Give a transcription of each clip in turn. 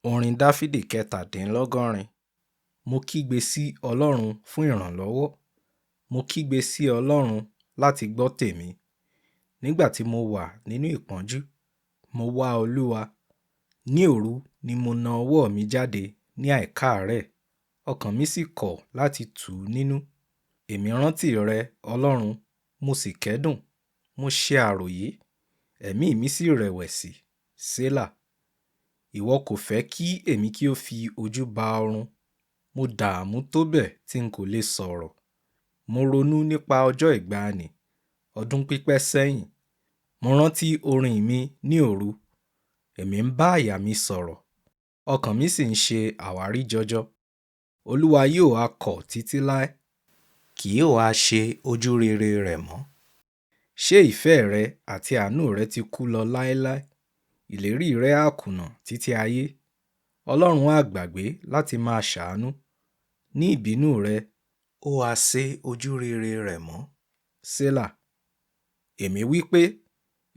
Orin Dafidi kẹtàdínlọgọrin. Mo kígbe sí Ọlọ́run fún ìrànlọ́wọ́. Mo kígbe sí Ọlọ́run láti gbọ́ tèmi. Nígbà tí mo wà nínú ìpọ́njú, mo wá Olúwa. Ní òru ni mo na ọwọ́ mi jáde ní àìkáàárẹ̀, ọkàn mi sì kọ̀ láti tù ú nínú. Èmi rántí rẹ, Ọlọ́run, mo sì kẹ́dùn. Mo ṣe àròyé, ẹ̀mí mi sì rẹ̀wẹ̀sì. Sélà. Ìwọ kò fẹ́ kí èmi kí ó fi ojú ba ọrun. Mo dààmú tó bẹ́ẹ̀ tí n kò lè sọ̀rọ̀. Mo ronú nípa ọjọ́ ìgbàanì, ọdún pípẹ́ sẹ́yìn. Mo rántí orin mi ní òru. Èmi ń bá àyà mi sọ̀rọ̀, ọkàn mi sì ń ṣe àwárí jọjọ. Olúwa yóò ha kọ̀ títí láé? Kì yóò ha ṣe ojú rere rẹ̀ mọ́? Ṣé ìfẹ́ rẹ àti àánú rẹ ti kú lọ láéláé? Ìlérí rẹ á kùnà títí ayé. Ọlọ́run á gbàgbé láti máa ṣàánú. Ní ìbínú rẹ̀, ó ha sé ojú rere rẹ̀ mọ́? Sélà. Èmi wí pé,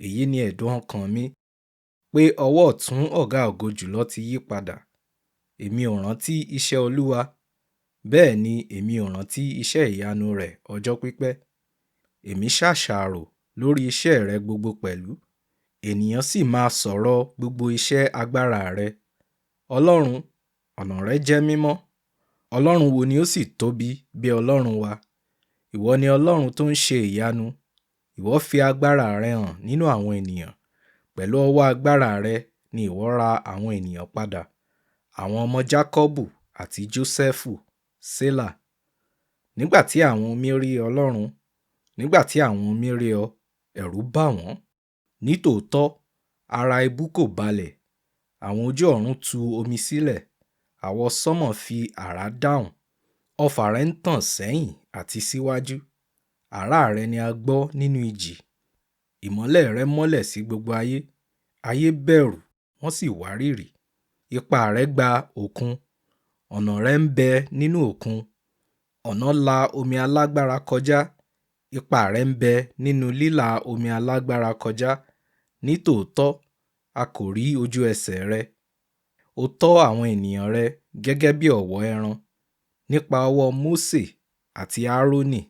èyí ni ẹ̀dùn ọkàn mi, pé ọwọ́ ọ̀tún ọ̀gá ògo jùlọ ti yí padà. Èmi ò rántí iṣẹ́ Olúwa, bẹ́ẹ̀ ni èmi ò rántí iṣẹ́ ìyanu rẹ̀ ọjọ́ pípẹ́. Èmi ṣàṣàrò lórí iṣẹ́ rẹ gbogbo pẹ̀lú. Ènìyàn sì máa sọ̀rọ̀ gbogbo iṣẹ́ agbára rẹ. Ọlọ́run, ọ̀nà rẹ jẹ́ mímọ́. Ọlọ́run wo ni ó sì tóbi bí Ọlọ́run wa? Ìwọ ni Ọlọ́run tó ń ṣe ìyanu. Ìwọ fi agbára rẹ hàn nínú àwọn ènìyàn. Pẹ̀lú ọwọ́ agbára rẹ ni ìwọ ra àwọn ènìyàn padà, àwọn ọmọ Jákọ́bù àti Jósẹ́fù. Sélà. Nígbà tí àwọn omi rí Ọlọ́run, nígbà tí àwọn omi rí ọ, ẹ̀rù bà wọ́n. Nítòótọ́, ara ibú kò balẹ̀. Àwọn ojú ọ̀run tu omi sílẹ̀. Àwọ̀ sánmọ̀ fi àrá dáhùn. Ọfà rẹ ń tàn sẹ́yìn àti síwájú. Àrá rẹ ni a gbọ́ nínú ìjì. Ìmọ́lẹ̀ rẹ mọ́lẹ̀ sí gbogbo ayé. Ayé bẹ̀rù, wọ́n sì wárìrì. Ipá rẹ gba òkun. Ọ̀nà rẹ ń bẹ nínú òkun. Ọ̀nà la omi alágbára kọjá. Ipá rẹ ń bẹ nínú lílà omi alágbára kọjá. Nítòótọ́, a kò rí ojú ẹsẹ̀ rẹ. O tọ́ àwọn ènìyàn rẹ gẹ́gẹ́ bí ọ̀wọ́ ẹran. Nípa ọwọ́ Mósè àti Áárónì